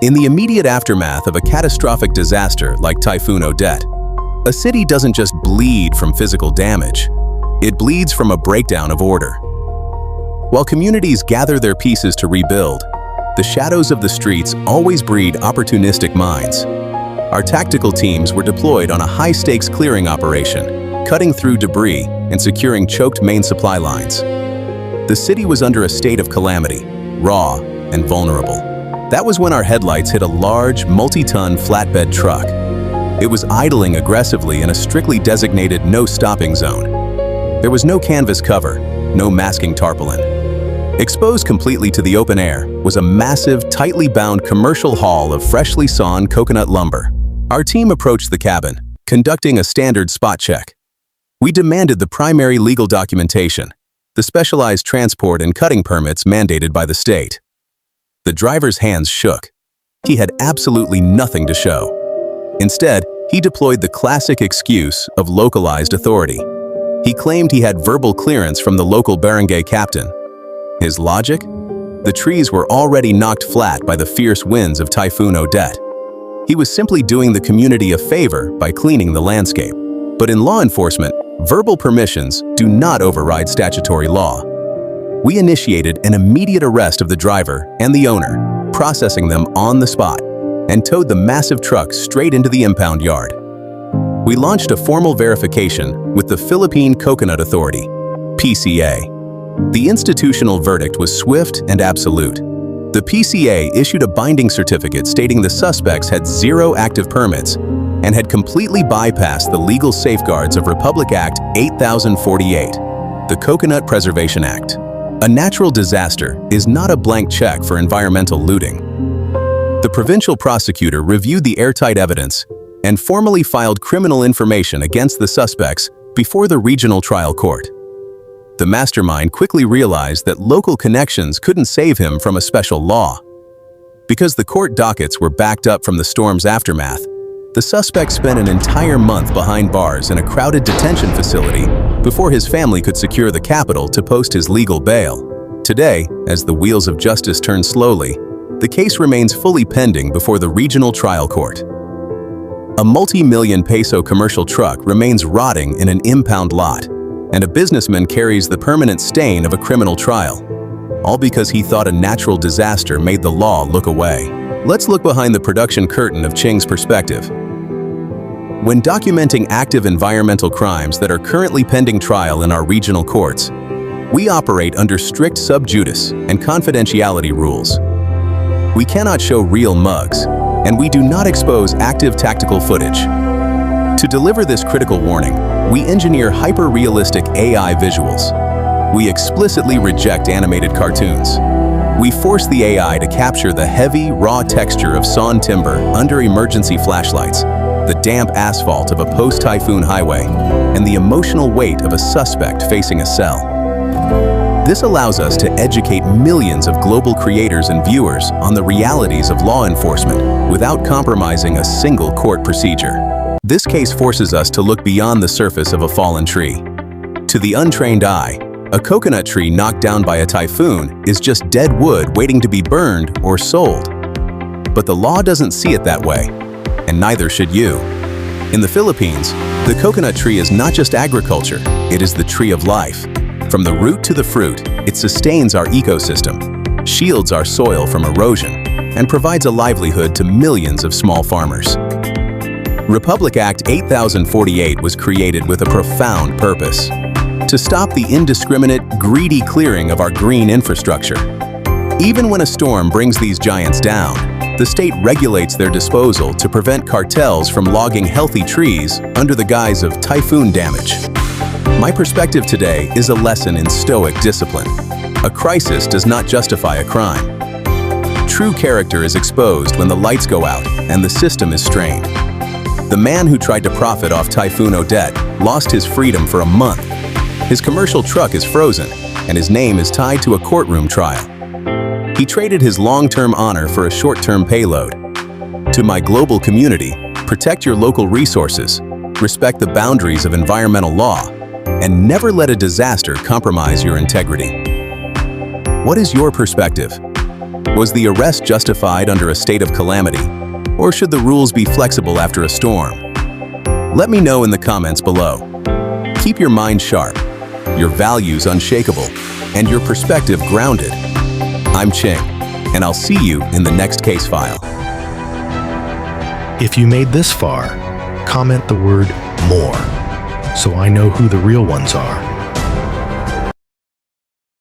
In the immediate aftermath of a catastrophic disaster like Typhoon Odette, a city doesn't just bleed from physical damage, it bleeds from a breakdown of order. While communities gather their pieces to rebuild, the shadows of the streets always breed opportunistic minds. Our tactical teams were deployed on a high-stakes clearing operation, cutting through debris and securing choked main supply lines. The city was under a state of calamity, raw and vulnerable. That was when our headlights hit a large, multi-ton flatbed truck. It was idling aggressively in a strictly designated no-stopping zone. There was no canvas cover, no masking tarpaulin. Exposed completely to the open air was a massive, tightly bound commercial haul of freshly sawn coconut lumber. Our team approached the cabin, conducting a standard spot check. We demanded the primary legal documentation, the specialized transport and cutting permits mandated by the state. The driver's hands shook. He had absolutely nothing to show. Instead, he deployed the classic excuse of localized authority. He claimed he had verbal clearance from the local barangay captain. His logic? The trees were already knocked flat by the fierce winds of Typhoon Odette. He was simply doing the community a favor by cleaning the landscape. But in law enforcement, verbal permissions do not override statutory law. We initiated an immediate arrest of the driver and the owner, processing them on the spot, and towed the massive truck straight into the impound yard. We launched a formal verification with the Philippine Coconut Authority, PCA. The institutional verdict was swift and absolute. The PCA issued a binding certificate stating the suspects had 0 active permits and had completely bypassed the legal safeguards of Republic Act 8048, the Coconut Preservation Act. A natural disaster is not a blank check for environmental looting. The provincial prosecutor reviewed the airtight evidence and formally filed criminal information against the suspects before the regional trial court. The mastermind quickly realized that local connections couldn't save him from a special law. Because the court dockets were backed up from the storm's aftermath, the suspect spent an entire month behind bars in a crowded detention facility before his family could secure the capital to post his legal bail. Today, as the wheels of justice turn slowly, the case remains fully pending before the regional trial court. A multi-million peso commercial truck remains rotting in an impound lot, and a businessman carries the permanent stain of a criminal trial, all because he thought a natural disaster made the law look away. Let's look behind the production curtain of Ching's perspective. When documenting active environmental crimes that are currently pending trial in our regional courts, we operate under strict sub judice and confidentiality rules. We cannot show real mugs, and we do not expose active tactical footage. To deliver this critical warning, we engineer hyper-realistic AI visuals. We explicitly reject animated cartoons. We force the AI to capture the heavy, raw texture of sawn timber under emergency flashlights, the damp asphalt of a post-typhoon highway, and the emotional weight of a suspect facing a cell. This allows us to educate millions of global creators and viewers on the realities of law enforcement without compromising a single court procedure. This case forces us to look beyond the surface of a fallen tree. To the untrained eye, a coconut tree knocked down by a typhoon is just dead wood waiting to be burned or sold. But the law doesn't see it that way, and neither should you. In the Philippines, the coconut tree is not just agriculture, it is the tree of life. From the root to the fruit, it sustains our ecosystem, shields our soil from erosion, and provides a livelihood to millions of small farmers. Republic Act 8048 was created with a profound purpose: to stop the indiscriminate, greedy clearing of our green infrastructure. Even when a storm brings these giants down, the state regulates their disposal to prevent cartels from logging healthy trees under the guise of typhoon damage. My perspective today is a lesson in stoic discipline. A crisis does not justify a crime. True character is exposed when the lights go out and the system is strained. The man who tried to profit off Typhoon Odette lost his freedom for a month. His commercial truck is frozen, and his name is tied to a courtroom trial. He traded his long-term honor for a short-term payload. To my global community, protect your local resources, respect the boundaries of environmental law, and never let a disaster compromise your integrity. What is your perspective? Was the arrest justified under a state of calamity, or should the rules be flexible after a storm? Let me know in the comments below. Keep your mind sharp, your values unshakable, and your perspective grounded. I'm Ching, and I'll see you in the next case file. If you made this far, comment the word "more" so I know who the real ones are.